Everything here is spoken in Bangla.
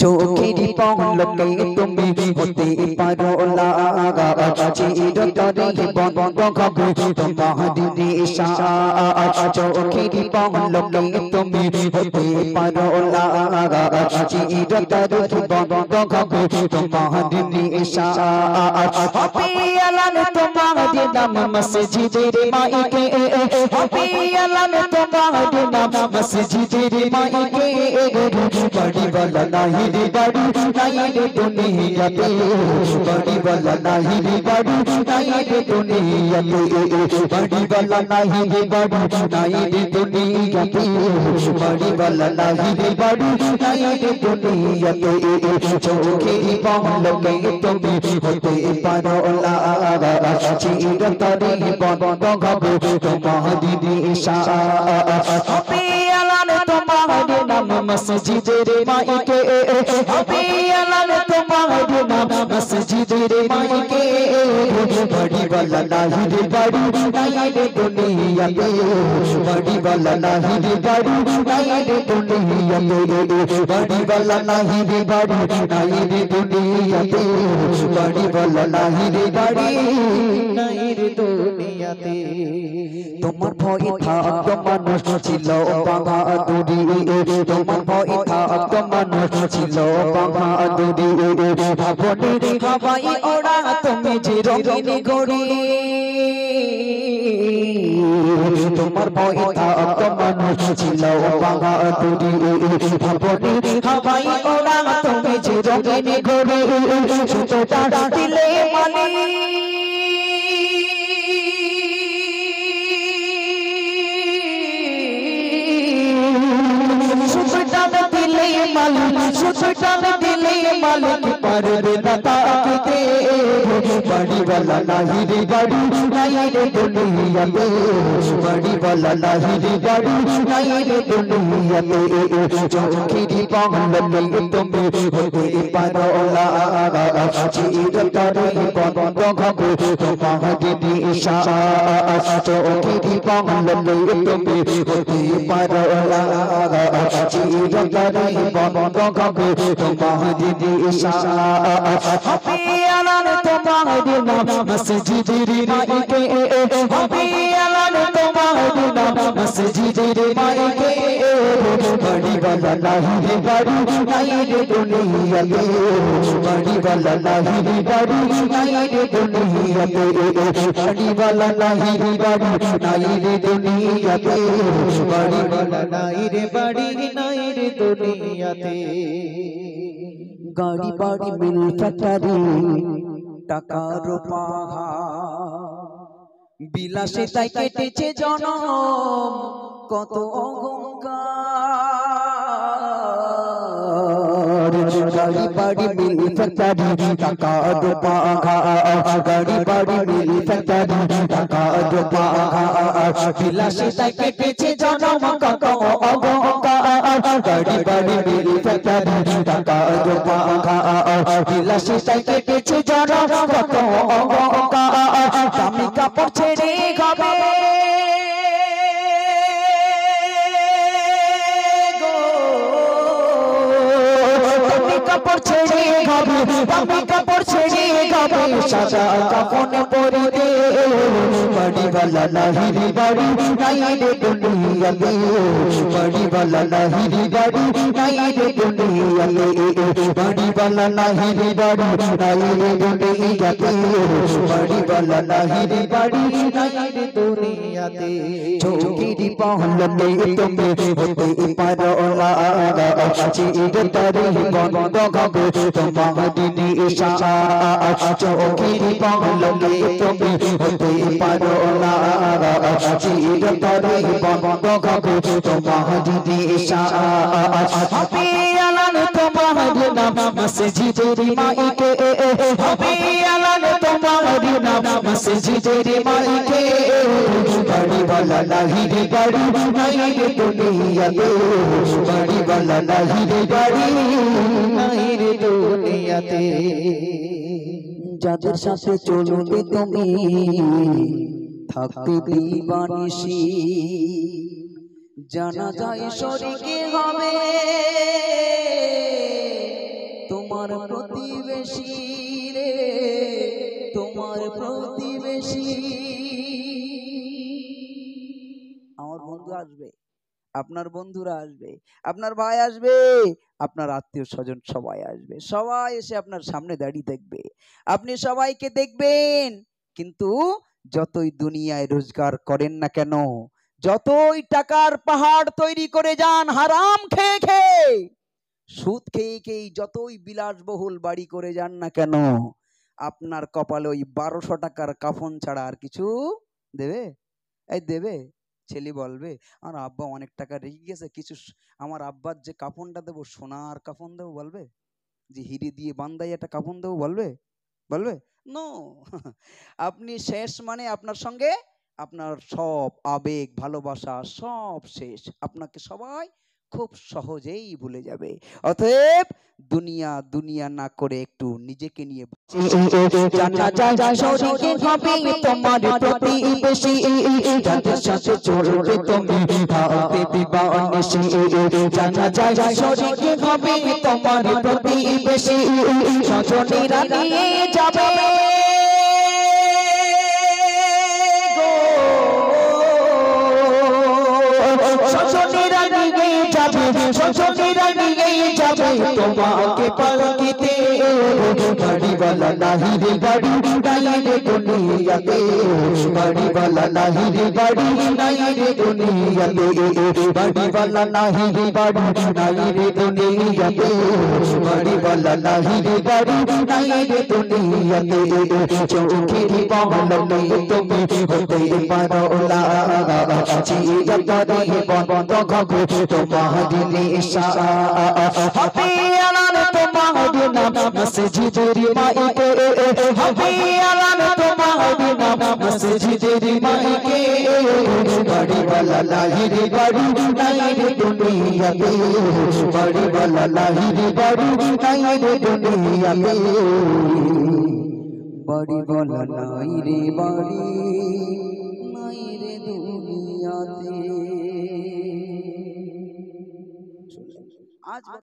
চোখেরই পলকে তুমি হতে পারো লাগা চিরতরে বন্ধ হবে তোমার নেশা চোখেরই পলকে তুমি হতে পারো লাগা চিরতরে বন্ধ হবে তোমার নেশা হবে আলান তোমার নাম মসজিদের মাইকে হবে আলান তোমার নাম মসজিদের মাইকে बड़ी वाला नहीं रे बड़ी नहीं रे दुनिया पे बड़ी वाला नहीं रे बड़ी नहीं रे दुनिया पे बड़ी वाला नहीं रे बड़ी नहीं रे दुनिया पे बड़ी वाला नहीं रे बड़ी नहीं रे दुनिया पे चोखे बाल के तुम्हें होते पारो लागा चिरतरे बंद হবে তোমারি নেশা হবে আলান তোমার নাম মসজিদের মাইকে হবে আলান তোমার নাম মসজিদের মাইকে बड़ी वाला नहीं रे बड़ी नहीं रे दुनिया पे बड़ी वाला नहीं रे बड़ी नहीं रे दुनिया पे बड़ी वाला नहीं रे बड़ी नहीं रे दुनिया पे बड़ी वाला नहीं रे बड़ी नहीं रे दुनिया पे তোমার ভয় থাকতো মানুষ ছিল বাহাদুরি তোমার ভয় থাকতো মানুষ ছিল বাহাদুরি ভাবনে হাওয়াই ওড়া তুমি যে রঙিন ঘড়ি তোমার ভয় থাকতো মানুষ ছিল বাহাদুরি ভাবনে হাওয়াই ওড়া তুমি যে রঙিন ঘড়ি সুতোটা দিলে মালি दिले मालिक पर ताकते बड़ी वाला नहीं रे बड़ी नहीं रे दुनिया पे बड़ी वाला नहीं रे बड़ी नहीं रे दुनिया पे चोखिरी पागल में तुम्हें होते पारो लागा चिरतरे बंद হবে তোমারি নেশা চোখেরই পাগল में तुम्हें होते पारो लागा চিরতরে বন্ধ হবে তোমারি নেশা হবে আলান তোমার নাম মসজিদের মাইকে হবে আলান তোমার নাম মসজিদের মাইকে बड़ी वाला नहीं रे बड़ी नहीं रे दुनिया पे बड़ी वाला नहीं रे बड़ी नहीं रे दुनिया पे बड़ी वाला नहीं रे बड़ी नहीं रे दुनिया पे बड़ी वाला नहीं रे बड़ी नहीं रे दुनिया पे गाड़ी बाड़ी मिल फैक्ट्री টাকার পাহাড় বিলাসে তাই কেটেছে জনম কত অহংকার গাড়ি বাড়ি মিল ফ্যাক্টরি টাকার পাহাড় গাড়ি বাড়ি মিল ফ্যাক্টরি টাকার পাহাড় বিলাসে তাই কেটেছে জনম কত অহংকার গাড়ি বাড়ি মিল ফ্যাক্টরি টাকার পাহাড় বিলাসে তাই কেটেছে জনম কত অহংকার দামি কাপড় ছেড়ে খাবে কাপড় ছেড়ে খাবে দামি কাপড় ছেড়ে খাবে সাদা কাফনে পরে দে बड़ी वाला नहीं रे बड़ी नहीं रे दुनिया पे बड़ी वाला नहीं रे बड़ी नहीं रे दुनिया पे बड़ी वाला नहीं रे बड़ी नहीं रे दुनिया पे बड़ी वाला नहीं रे बड़ी नहीं रे दुनिया पे चोखिरी पागल में तुम्हें होते पारो लागा चिरतरे बंद হবে তোমারি নেশা চোখেরই পাগল में तुम्हें होते पारो लागा চিরতরে বন্ধ হবে তোমারি নেশা হবে আলান তোমার নাম মসজিদের মাইকে হবে আলান তোমার নাম মসজিদের মাইকে बड़ी वाला नहीं रे बड़ी नहीं रे दुनिया पे बड़ी वाला नहीं रे बड़ी नहीं रे दुनिया पे যাদের সাথে চলতে তুমি থাকতে দিবানিশি জানা যায় শরীকে হবে তোমার প্রতিবেশী রে, তোমার প্রতিবেশী। আমার বন্ধু আসবে, আপনার বন্ধুরা আসবে, আপনার ভাই আসবে, আপনার আত্মীয় স্বজন সবাই আসবে, সবাই এসে আপনার সামনে দাঁড়িয়ে দেখবে, আপনি সবাইকে দেখবেন। কিন্তু যতই দুনিয়ায় রোজগার করেন না কেন, যতই টাকার পাহাড় তৈরি করে যান হারাম খেয়ে খেয়ে, সুদ খেয়ে খেয়ে যতই বিলাসবহুল বাড়ি করে যান না কেন, আপনার কপালে ওই 1200 টাকার কাফন ছাড়া আর কিছু দেবে? এই দেবে? ছেলে বলবে আর আব্বা অনেক টাকা রেখে গেছে, কিছু আমার আব্বার যে কাফনটা দেবো সোনার কাফন দেবো বলবে? যে হিরে দিয়ে বান্দাই একটা কাফন দেবো বলবে? বলবে? নো। আপনি শেষ মানে আপনার সঙ্গে আপনার সব আবেগ ভালোবাসা সব শেষ, আপনাকে সবাই খুব সহজেই ভুলে যাবে। অতএব দুনিয়া দুনিয়া না করে একটু নিজেকে নিয়ে জানা যায় শরীকে হবে তোমার প্রতিবেশী, যাদের সাথে চলবে তুমি হবে বিবানিশি। জানা যায় শরীকে হবে তোমার প্রতিবেশী, স্বজনেরা নিয়ে যাবে স্বজনেরা নিয়ে যাবে, স্বজনেরা নিয়ে যাবে তোমাকে পালকিতে। বাড়িওয়ালা নাহি রে বাড়ি নাই রে দুনিয়াতে, বাড়িওয়ালা নাহি রে বাড়ি নাই রে দুনিয়াতে, বাড়িওয়ালা নাহি রে বাড়ি নাই রে দুনিয়াতে, বাড়িওয়ালা নাহি রে বাড়ি নাই রে দুনিয়াতে। চোখের পলকে তুমি হতে পারো না, চিরতরে বন্ধ হবে তোমার নিশা। হবে আলান তোমার নাম মসজিদের মাইকে, হবে আলান তোমার নাম মসজিদের মাইকে। বাড়িওয়ালা নাহি রে বাড়ি নাই রে দুনিয়াতে, বাড়িওয়ালা নাহি রে বাড়ি নাই রে দুনিয়াতে, বাড়িওয়ালা নাই রে বাড়ি নাই রে দুনিয়াতে। আজ